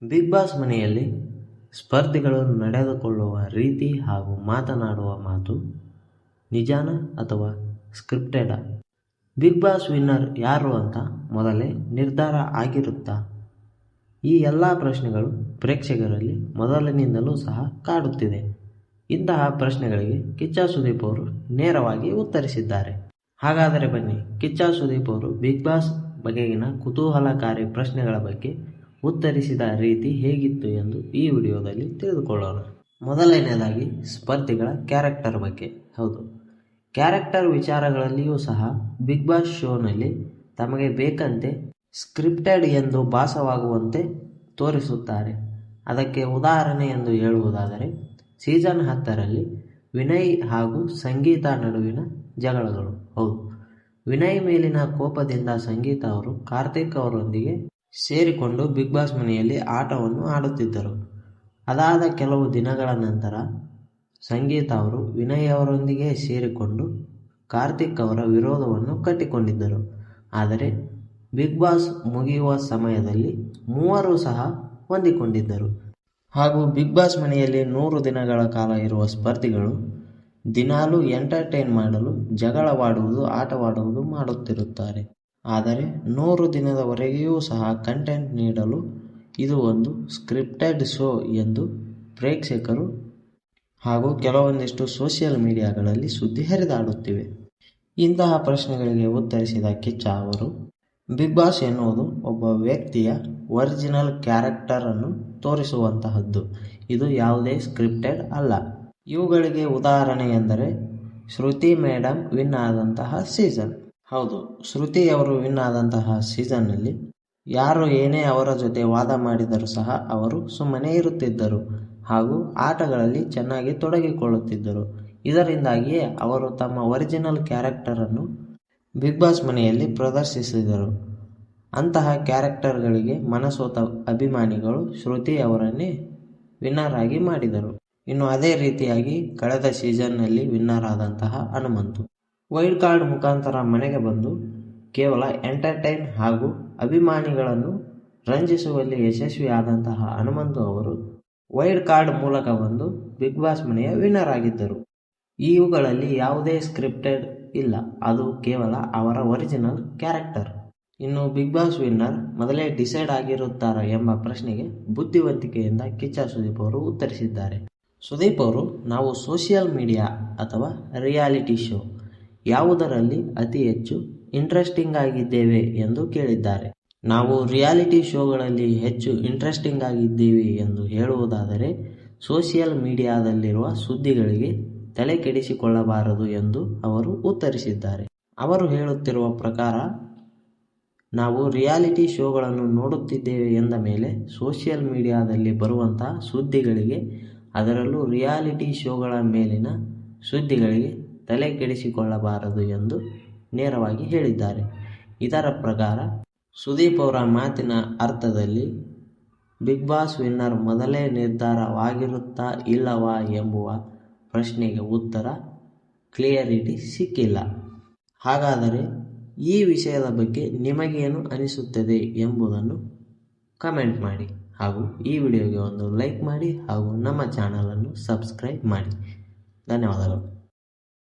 Big boss ಮನೆಯಲ್ಲಿ ಸ್ಪರ್ಧಿಗಳು ನಡೆದುಕೊಳ್ಳುವ ರೀತಿ ಹಾಗೂ ಮಾತನಾಡುವ ಮಾತು ನಿಜಾನ ಅಥವಾ ಸ್ಕ್ರಿಪ್ಟೆಡಾ? ಬಿಗ್ ಬಾಸ್ ವಿನ್ನರ್ ಯಾರು ಅಂತ ಮೊದಲೇ ನಿರ್ಧಾರ ಆಗಿರುತ್ತಾ? ಈ ಎಲ್ಲ ಪ್ರಶ್ನೆಗಳು ಪ್ರೇಕ್ಷಕರಲ್ಲಿ ಮೊದಲಿನಿಂದಲೂ ಸಹ ಕಾಡುತ್ತಿದೆ. ಇಂತಹ ಪ್ರಶ್ನೆಗಳಿಗೆ ಕಿಚ್ಚ ಸುದೀಪ್ ಅವರು ನೇರವಾಗಿ ಉತ್ತರಿಸಿದ್ದಾರೆ. ಹಾಗಾದರೆ ಬನ್ನಿ, ಕಿಚ್ಚ ಸುದೀಪ್ ಅವರು ಬಿಗ್ ಬಾಸ್ ಬಗೆಗಿನ ಕುತೂಹಲಕಾರಿ ಪ್ರಶ್ನೆಗಳ ಬಗ್ಗೆ ಉತ್ತರಿಸಿದ ರೀತಿ ಹೇಗಿತ್ತು ಎಂದು ಈ ವಿಡಿಯೋದಲ್ಲಿ ತಿಳಿದುಕೊಳ್ಳೋಣ. ಮೊದಲನೆಯದಾಗಿ ಸ್ಪರ್ಧಿಗಳ ಕ್ಯಾರೆಕ್ಟರ್ ಬಗ್ಗೆ. ಹೌದು, ಕ್ಯಾರೆಕ್ಟರ್ ವಿಚಾರಗಳಲ್ಲಿಯೂ ಸಹ ಬಿಗ್ ಬಾಸ್ ಶೋನಲ್ಲಿ ತಮಗೆ ಬೇಕಂತೆ ಸ್ಕ್ರಿಪ್ಟೆಡ್ ಎಂದು ಭಾಸವಾಗುವಂತೆ ತೋರಿಸುತ್ತಾರೆ. ಅದಕ್ಕೆ ಉದಾಹರಣೆ ಎಂದು ಹೇಳುವುದಾದರೆ, ಸೀಸನ್ 10ರಲ್ಲಿ ವಿನಯ್ ಹಾಗೂ ಸಂಗೀತ ನಡುವಿನ ಜಗಳಗಳು. ಹೌದು, ವಿನಯ್ ಮೇಲಿನ ಕೋಪದಿಂದ ಸಂಗೀತ ಅವರು ಕಾರ್ತಿಕ್ ಅವರೊಂದಿಗೆ ಸೇರಿಕೊಂಡು ಬಿಗ್ ಬಾಸ್ ಮನೆಯಲ್ಲಿ ಆಟವನ್ನು ಆಡುತ್ತಿದ್ದರು. ಅದಾದ ಕೆಲವು ದಿನಗಳ ನಂತರ ಸಂಗೀತ ಅವರು ವಿನಯ್ ಅವರೊಂದಿಗೆ ಸೇರಿಕೊಂಡು ಕಾರ್ತಿಕ್ ಅವರ ವಿರೋಧವನ್ನು ಕಟ್ಟಿಕೊಂಡಿದ್ದರು. ಆದರೆ ಬಿಗ್ ಬಾಸ್ ಮುಗಿಯುವ ಸಮಯದಲ್ಲಿ ಮೂವರೂ ಸಹ ಹೊಂದಿಕೊಂಡಿದ್ದರು. ಹಾಗೂ ಬಿಗ್ ಬಾಸ್ ಮನೆಯಲ್ಲಿ 100 ದಿನಗಳ ಕಾಲ ಇರುವ ಸ್ಪರ್ಧಿಗಳು ದಿನಾಲೂ ಎಂಟರ್ಟೈನ್ ಮಾಡಲು ಜಗಳವಾಡುವುದು, ಆಟವಾಡುವುದು ಮಾಡುತ್ತಿರುತ್ತಾರೆ. ಆದರೆ 100 ದಿನದವರೆಗೆಯೂ ಸಹ ಕಂಟೆಂಟ್ ನೀಡಲು ಇದು ಒಂದು ಸ್ಕ್ರಿಪ್ಟೆಡ್ ಶೋ ಎಂದು ಪ್ರೇಕ್ಷಕರು ಹಾಗೂ ಕೆಲವೊಂದಿಷ್ಟು ಸೋಷಿಯಲ್ ಮೀಡಿಯಾಗಳಲ್ಲಿ ಸುದ್ದಿ ಹರಿದಾಡುತ್ತಿವೆ. ಇಂತಹ ಪ್ರಶ್ನೆಗಳಿಗೆ ಉತ್ತರಿಸಿದ ಕಿಚ್ಚ ಅವರು, ಬಿಗ್ ಬಾಸ್ ಎನ್ನುವುದು ಒಬ್ಬ ವ್ಯಕ್ತಿಯ ಒರಿಜಿನಲ್ ಕ್ಯಾರೆಕ್ಟರ್ ಅನ್ನು ತೋರಿಸುವಂತಹದ್ದು. ಇದು ಯಾವುದೇ ಸ್ಕ್ರಿಪ್ಟೆಡ್ ಅಲ್ಲ. ಇವುಗಳಿಗೆ ಉದಾಹರಣೆ ಎಂದರೆ ಶ್ರುತಿ ಮೇಡಮ್ ವಿನ್ ಆದಂತಹ ಸೀಸನ್. ಹೌದು, ಶ್ರುತಿ ಅವರು ವಿನ್ ಆದಂತಹ ಸೀಸನ್ನಲ್ಲಿ ಯಾರು ಏನೇ ಅವರ ಜೊತೆ ವಾದ ಮಾಡಿದರೂ ಸಹ ಅವರು ಸುಮ್ಮನೆ ಇರುತ್ತಿದ್ದರು ಹಾಗೂ ಆಟಗಳಲ್ಲಿ ಚೆನ್ನಾಗಿ ತೊಡಗಿಕೊಳ್ಳುತ್ತಿದ್ದರು. ಇದರಿಂದಾಗಿಯೇ ಅವರು ತಮ್ಮ ಒರಿಜಿನಲ್ ಕ್ಯಾರೆಕ್ಟರ್ ಅನ್ನು ಬಿಗ್ ಬಾಸ್ ಮನೆಯಲ್ಲಿ ಪ್ರದರ್ಶಿಸಿದರು. ಅಂತಹ ಕ್ಯಾರೆಕ್ಟರ್ಗಳಿಗೆ ಮನಸೋತ ಅಭಿಮಾನಿಗಳು ಶ್ರುತಿ ಅವರನ್ನೇ ವಿನ್ನರ್ ಆಗಿ ಮಾಡಿದರು. ಇನ್ನು ಅದೇ ರೀತಿಯಾಗಿ ಕಳೆದ ಸೀಸನ್ನಲ್ಲಿ ವಿನ್ನರ್ ಆದಂತಹ ಹನುಮಂತು ವೈಲ್ಡ್ ಕಾರ್ಡ್ ಮುಖಾಂತರ ಮನೆಗೆ ಬಂದು ಕೇವಲ ಎಂಟರ್ಟೈನ್ ಹಾಗೂ ಅಭಿಮಾನಿಗಳನ್ನು ರಂಜಿಸುವಲ್ಲಿ ಯಶಸ್ವಿಯಾದಂತಹ ಹನುಮಂತು ಅವರು ವೈಲ್ಡ್ ಕಾರ್ಡ್ ಮೂಲಕ ಬಂದು ಬಿಗ್ ಬಾಸ್ ಮನೆಯ ವಿನ್ನರ್ ಆಗಿದ್ದರು. ಇವುಗಳಲ್ಲಿ ಯಾವುದೇ ಸ್ಕ್ರಿಪ್ಟೆಡ್ ಇಲ್ಲ, ಅದು ಕೇವಲ ಅವರ ಒರಿಜಿನಲ್ ಕ್ಯಾರೆಕ್ಟರ್. ಇನ್ನು ಬಿಗ್ ಬಾಸ್ ವಿನ್ನರ್ ಮೊದಲೇ ಡಿಸೈಡ್ ಆಗಿರುತ್ತಾರಾ ಎಂಬ ಪ್ರಶ್ನೆಗೆ ಬುದ್ಧಿವಂತಿಕೆಯಿಂದ ಕಿಚ್ಚ ಸುದೀಪ್ ಅವರು ಉತ್ತರಿಸಿದ್ದಾರೆ. ಸುದೀಪ್ ಅವರು, ನಾವು ಸೋಷಿಯಲ್ ಮೀಡಿಯಾ ಅಥವಾ ರಿಯಾಲಿಟಿ ಶೋ ಯಾವುದರಲ್ಲಿ ಅತಿ ಹೆಚ್ಚು ಇಂಟ್ರೆಸ್ಟಿಂಗ್ ಆಗಿದ್ದೇವೆ ಎಂದು ಕೇಳಿದ್ದಾರೆ. ನಾವು ರಿಯಾಲಿಟಿ ಶೋಗಳಲ್ಲಿ ಹೆಚ್ಚು ಇಂಟ್ರೆಸ್ಟಿಂಗ್ ಆಗಿದ್ದೀವಿ ಎಂದು ಹೇಳುವುದಾದರೆ ಸೋಷಿಯಲ್ ಮೀಡಿಯಾದಲ್ಲಿರುವ ಸುದ್ದಿಗಳಿಗೆ ತಲೆ ಕೆಡಿಸಿಕೊಳ್ಳಬಾರದು ಎಂದು ಅವರು ಉತ್ತರಿಸಿದ್ದಾರೆ. ಅವರು ಹೇಳುತ್ತಿರುವ ಪ್ರಕಾರ, ನಾವು ರಿಯಾಲಿಟಿ ಶೋಗಳನ್ನು ನೋಡುತ್ತಿದ್ದೇವೆ ಎಂದ ಮೇಲೆ ಸೋಷಿಯಲ್ ಮೀಡಿಯಾದಲ್ಲಿ ಬರುವಂತಹ ಸುದ್ದಿಗಳಿಗೆ, ಅದರಲ್ಲೂ ರಿಯಾಲಿಟಿ ಶೋಗಳ ಮೇಲಿನ ಸುದ್ದಿಗಳಿಗೆ ತಲೆ ಕೆಡಿಸಿಕೊಳ್ಳಬಾರದು ಎಂದು ನೇರವಾಗಿ ಹೇಳಿದ್ದಾರೆ. ಇದರ ಪ್ರಕಾರ ಸುದೀಪ್ ಅವರ ಮಾತಿನ ಅರ್ಥದಲ್ಲಿ ಬಿಗ್ ಬಾಸ್ ವಿನ್ನರ್ ಮೊದಲೇ ನಿರ್ಧಾರವಾಗಿರುತ್ತಾ ಇಲ್ಲವಾ ಎಂಬುವ ಪ್ರಶ್ನೆಗೆ ಉತ್ತರ ಕ್ಲಿಯರಿಟಿ ಸಿಕ್ಕಿಲ್ಲ. ಹಾಗಾದರೆ ಈ ವಿಷಯದ ಬಗ್ಗೆ ನಿಮಗೇನು ಅನಿಸುತ್ತದೆ ಎಂಬುದನ್ನು ಕಮೆಂಟ್ ಮಾಡಿ ಹಾಗೂ ಈ ವಿಡಿಯೋಗೆ ಒಂದು ಲೈಕ್ ಮಾಡಿ ಹಾಗೂ ನಮ್ಮ ಚಾನಲನ್ನು ಸಬ್ಸ್ಕ್ರೈಬ್ ಮಾಡಿ. ಧನ್ಯವಾದಗಳು.